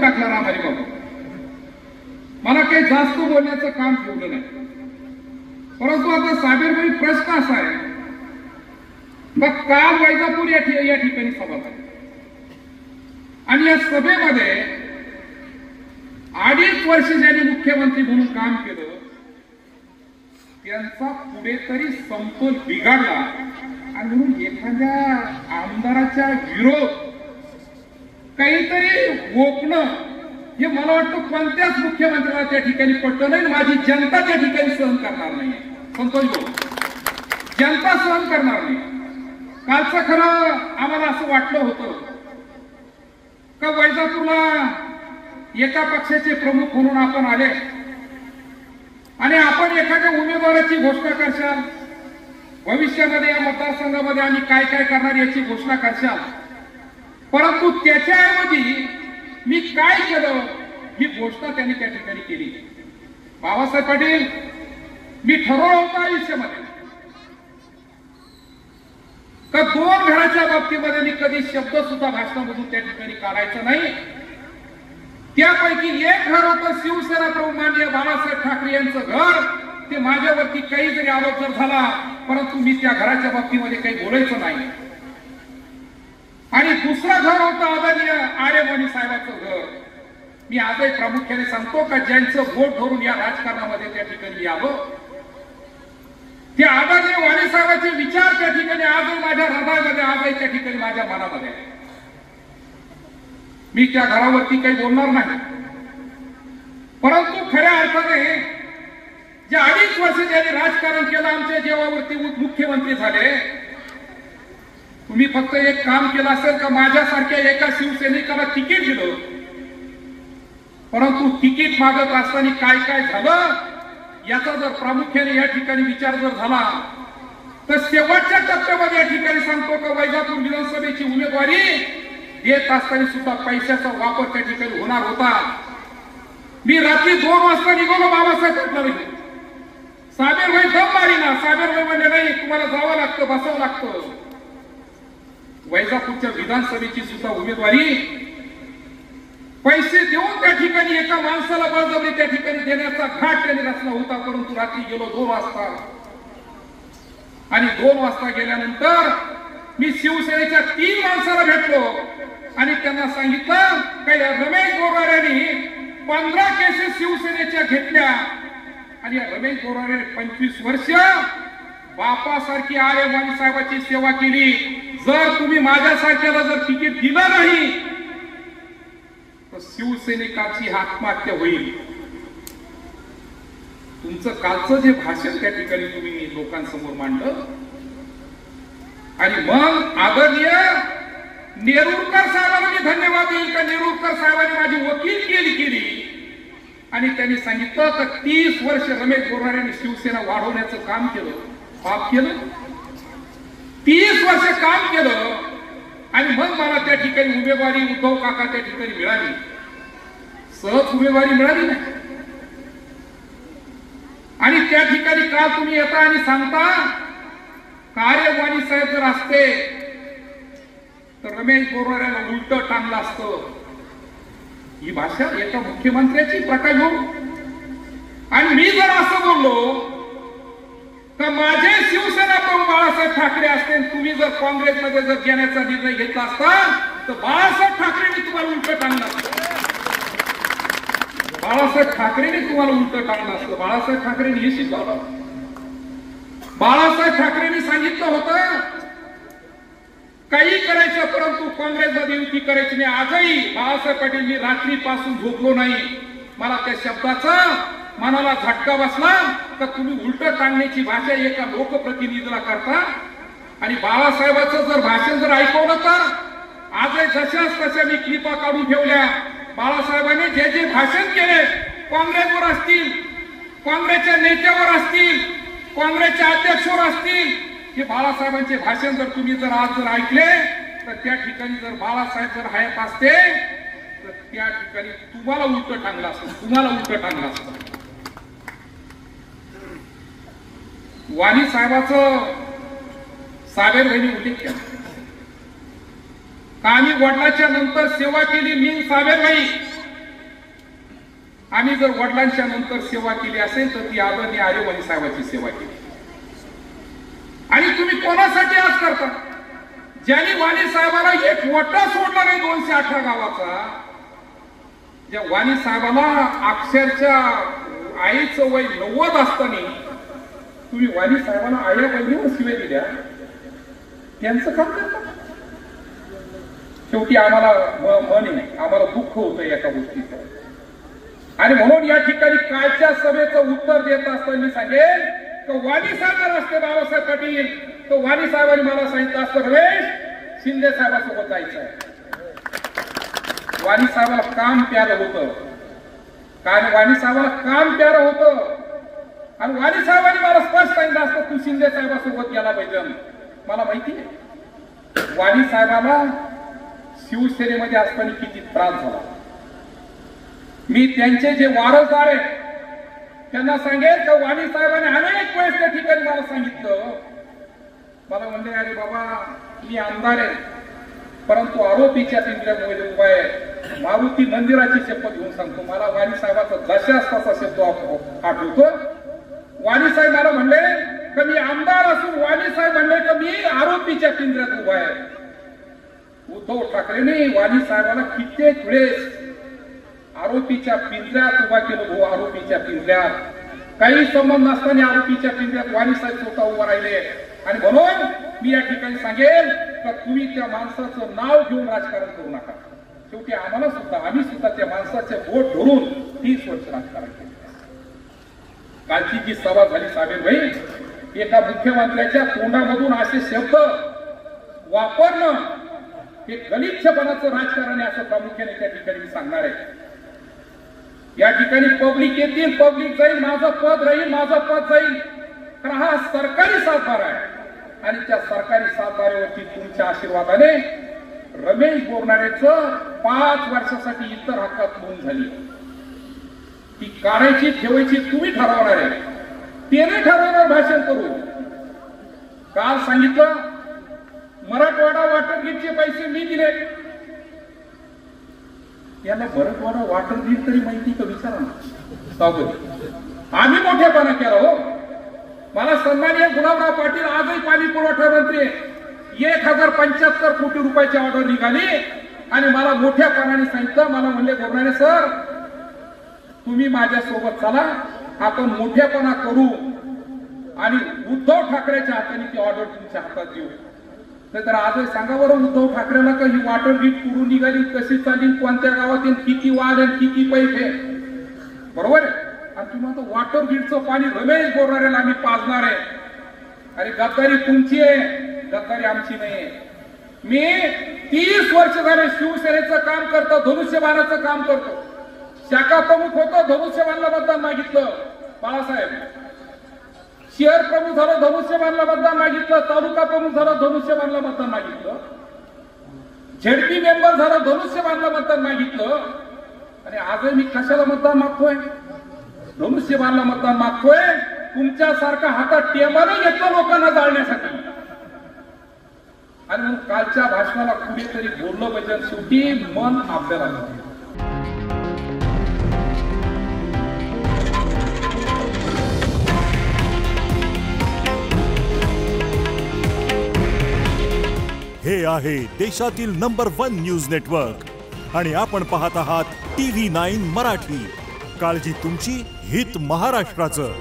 टाकला रामारी बाबा. मला काही जास्त बोलण्याचं काम ठेवलं नाही. परंतु आता साबीरभाई प्रश्न असा आहे, मग काल वैजापूर या ठिकाणी सभा झाली आणि या सभेमध्ये 2.5 वर्ष ज्यांनी मुख्यमंत्री म्हणून काम केलं त्यांचा कुठेतरी समतोल बिघडला आणि म्हणून एखाद्या आमदाराच्या विरोध काहीतरी ओपणं हे मला वाटतं कोणत्याच मुख्यमंत्र्याला त्या ठिकाणी पटलं नाही. माझी जनता त्या ठिकाणी सहन करणार नाही. संतोष भाऊ, जनता सहन करणार नाही. कालचं खरं आम्हाला असं वाटलं होतं का वैजापूरला एका पक्षाचे प्रमुख म्हणून आपण आले आणि आपण एखाद्या उमेदवाराची घोषणा करशाल, भविष्यामध्ये या मतदारसंघामध्ये आम्ही काय काय करणार याची घोषणा करशाल. परंतु त्याच्याऐवजी मी काय केलं ही घोषणा त्यांनी त्या ठिकाणी केली. बाबासाहेब पाटील, मी ठरवलं होतं आयुष्यामध्ये का 2 घराच्या बाबतीमध्ये मी कधी शब्द सुद्धा भाषणामधून त्या ठिकाणी काढायचा नाही. त्यापैकी एक घर होतं शिवसेना प्रमुख माननीय बाळासाहेब ठाकरे यांचं घर. ते माझ्यावरती काही जरी आरोप जर झाला परंतु मी त्या घराच्या बाबतीमध्ये काही बोलायचं नाही. आणि दुसरं घर होतं आदरणीय आर्यवाणी साहेबांचं घर. मी आजही प्रामुख्याने सांगतो का ज्यांचं वोट धरून या राजकारणामध्ये त्या ठिकाणी यावं ते आदरणीय वाणी साहेबांचे विचार त्या ठिकाणी आजही माझ्या हृदयामध्ये, आजही त्या ठिकाणी माझ्या मनामध्ये. मी त्या घरावरती काही बोलणार नाही. परंतु खऱ्या अर्थाने जे 2.5 वर्ष ज्यांनी राजकारण केलं आमच्या जीवावरती मुख्यमंत्री झाले, तुम्ही फक्त एक काम केलं असेल का माझ्यासारख्या एका शिवसैनिकाला तिकीट दिलं, परंतु तिकीट मागत असताना काय काय झालं याचा जर प्रामुख्याने या ठिकाणी विचार जर झाला तर शेवटच्या टप्प्यामध्ये या ठिकाणी सांगतो का वैजापूर विधानसभेची उमेदवारी देत असताना सुद्धा पैशाचा वापर त्या ठिकाणी होणार होता. मी रात्री 2 वाजता निघालो बाबासाहेब पाटलाला. साबीरभाई दम मारी ना. साबीरभाई म्हणजे नाही, तुम्हाला जावं लागतं, बसावं लागतं. वैजापूरच्या विधानसभेची सुद्धा उमेदवारी पैसे देऊन त्या ठिकाणी एका माणसाला बळजबरी त्या ठिकाणी देण्याचा घाट त्यांनी रचला होता. परंतु रात्री गेलो 2 वाजता आणि 2 वाजता गेल्यानंतर मी शिवसेनेच्या 3 माणसाला भेटलो आणि त्यांना सांगितलं काही रमेश गोगाऱ्यांनी 15 केसेस शिवसेनेच्या घेतल्या आणि रमेश गोगाऱ्याने 25 वर्ष बापासारखी आर्यवाणी साहेबांची सेवा केली. जर तुम्ही माझ्यासारख्याला जर तिकीट दिलं नाही तर शिवसैनिकाची आत्महत्या होईल. तुमचं कालचं जे भाषण त्या ठिकाणी तुम्ही लोकांसमोर मांडलं आणि मग आदरणीय नेरुरकर साहेबांना मी धन्यवाद देईल का नेरुरकर साहेबांनी माझी वकील केली आणि त्यांनी सांगितलं तर 30 वर्ष रमेश गोगाऱ्यांनी शिवसेना वाढवण्याचं काम केलं, पाप केलं. 30 वर्ष काम केलं आणि मग मला त्या ठिकाणी उमेदवारी उद्धव काका त्या ठिकाणी मिळाली. सहज उमेदवारी मिळाली नाही. आणि त्या ठिकाणी काल तुम्ही येता आणि सांगता कार्यवाणी साहेब जर असते तर रमेश गोगाऱ्याला उलट टांगलं असतं. ही भाषा एका मुख्यमंत्र्याची प्रकाश भाऊ. आणि मी जर असं बोललो तर माझे शिवसेना प्रमुख बाळासाहेब ठाकरे असते, तुम्ही जर काँग्रेसमध्ये जर घेण्याचा निर्णय घेतला असता तर बाळासाहेब ठाकरेंनी तुम्हाला उलट टांगलं असतं. बाळासाहेब ठाकरेंनी तुम्हाला उलट टांगलं असतं. बाळासाहेब ठाकरेंनी हे शिकवलं. बाळासाहेब ठाकरेंनी सांगितलं होतं काही करायचं परंतु काँग्रेसमध्ये युती करायची नाही. आजही बाळासाहेब पाटील मी रात्रीपासून झोपलो नाही. मला त्या शब्दाचा मनाला झटका बसला तर तुम्ही उलट टांगण्याची भाषा एका लोकप्रतिनिधीला करता. आणि बाळासाहेबांचं जर भाषण जर ऐकवलं तर आजही जशाच तशा मी क्लिपा काढून ठेवल्या. बाळासाहेबांनी जे जे भाषण केले काँग्रेसवर असतील, काँग्रेसच्या नेत्यावर असतील, काँग्रेसच्या अध्यक्षावर असतील, हे बाळासाहेबांचे भाषण जर तुम्ही जर आज जर ऐकले तर त्या ठिकाणी जर बाळासाहेब जर हयात असते तर त्या ठिकाणी तुम्हाला उलट टांगलं असतं. तुम्हाला उलट टांगलं असतं. वाणी साहेबाचं साबीरभाईंनी उल्लेख केला का आम्ही वडिलांच्या नंतर सेवा केली. मी साबीरभाई आम्ही जर वडिलांच्या नंतर सेवा केली असेल तर ती आदरणीय आर्य वाणी साहेबांची सेवा केली. आणि तुम्ही कोणासाठी आज करता? ज्यांनी वाणी साहेबाला एक वटा सोडला नाही 218 गावाचा, ज्या वाणी साहेबाला अक्षरशः आईचं वय 90 असताना तुम्ही वाणी साहेबांना आया बहिणीवर शिवे दिल्या, त्यांचं काम करता. शेवटी आम्हाला आम्हाला दुःख होतं एका गोष्टीचं. आणि म्हणून या ठिकाणी कालच्या सभेचं उत्तर देत असताना मी सांगेन की वाणी साहेब असते बाबासाहेब पाटील, तर वाणी साहेबांनी मला सांगितलं असतं रमेश शिंदे साहेबांसोबत जायचं आहे. वाणी साहेबाला काम प्यारं होतं, कारण वाणी साहेबाला काम प्यारं होतं. आणि वाणी साहेबांनी मला स्पष्ट सांगितलं असतं तू शिंदे साहेबांसोबत गेला पाहिजे. मला माहिती आहे वाणी साहेबाला शिवसेनेमध्ये असताना किती त्रास झाला. मी त्यांचे जे वारसदार आहे त्यांना सांगेल की वाणी साहेबांनी अनेक वेळेस त्या ठिकाणी मला सांगितलं, मला म्हणले अरे बाबा मी आमदार आहे परंतु आरोपीच्या पिंजऱ्यामुळे उभा आहे. मारुती मंदिराची शपथ घेऊन सांगतो, मला वाणी साहेबाचा जशास तसा शब्द आठवतो. वाणी साहेब मला म्हणले की मी आमदार असून वाणी साहेब म्हणले की मी आरोपीच्या पिंजऱ्यात उभा आहे. उद्धव ठाकरेंनी वाणी साहेबांना कित्येक वेळेस आरोपीच्या पिंजऱ्यात उभा केलं. भाऊ आरोपीच्या पिंजऱ्यात काही संबंध नसताना आरोपीच्या पिंजऱ्यात वाणी साहेब स्वतः उभा राहिले. आणि म्हणून मी या ठिकाणी सांगेल की तुम्ही त्या माणसाचं नाव घेऊन राजकारण करू नका. शेवटी आम्हाला सुद्धा आम्ही सुद्धा त्या माणसाचे बोट धरून 30 वर्ष राजकारण केले. कालची जी सभा झाली साहेब भाई, एका मुख्यमंत्र्याच्या तोंडामधून असे शब्द वापरणं हे गलिच्छपणाचं राजकारण आहे असं प्रामुख्याने त्या ठिकाणी मी सांगणार आहे. या ठिकाणी पब्लिक येतील, पब्लिक जाईल, माझं पद राहील, माझं पद जाईल, तर हा सरकारी सातबारा आहे. आणि त्या सरकारी सातबाऱ्यावरती तुमच्या आशीर्वादाने रमेश बोरनारेचं 5 वर्षासाठी इतर हक्कात नोंद झाली. ती काढायची ठेवायची तुम्ही ठरवणार आहे, ते नाही ठरवणार भाषण करू. काल सांगितलं मराठवाडा वॉटर ग्रीडचे पैसे मी दिले. याला मराठवाडा वॉटर ग्रीड तरी माहिती का विचारा ना. आम्ही मोठेपणा केला हो. मला सन्माननीय गुलाबराव पाटील आजही पाणी पुरवठा मंत्री 1075 कोटी रुपयाची ऑर्डर निघाली आणि मला मोठ्यापणाने सांगितलं, मला म्हणले बोरनारे सर तुम्ही माझ्या सोबत चला, आपण मोठेपणा करू आणि उद्धव ठाकरेच्या हाताने ती ऑर्डर तुमच्या हातात देऊ. तर आजही सांगा बरं उद्धव ठाकरेला का ही वॉटर ग्रीड कुठून निघाली, कशी चालली, कोणत्या गावात किती वाढ आणि किती पैसे, बरोबर आहे. आणि तुम्ही आता वॉटर ग्रीडचं पाणी रमेश बोरणाऱ्याला आम्ही पाजणार आहे. अरे गद्दारी तुमची आहे, गद्दारी आमची नाही. मी 30 वर्ष झाले शिवसेनेचं काम करतो, धनुष्यबाणाचं काम करतो. शाखा प्रमुख होतो, धनुष्यबाणला मतदान मागितलं बाळासाहेब. शहर प्रमुख झालं, धनुष्यबाणला मतदान मागितलं. तालुका प्रमुख झालं, धनुष्यबाणला मतदान मागितलं. झेडपी मेंबर झालं, धनुष्यबाणला मतदान मागितलं. आणि आजही मी कशाला मतदान मागतोय? धनुष्यबाणला मतदान मागतोय. तुमच्यासारखा हातात टेमानं घेतलं लोकांना जाळण्यासाठी. आणि मग कालच्या भाषणाला कुणीतरी बोललं पाहिजे. शेवटी मन आपल्याला हे आहे देशातील नंबर 1 न्यूज नेटवर्क आणि आपण पाहत आहात TV9 मराठी. काळजी तुमची, हित महाराष्ट्राचं.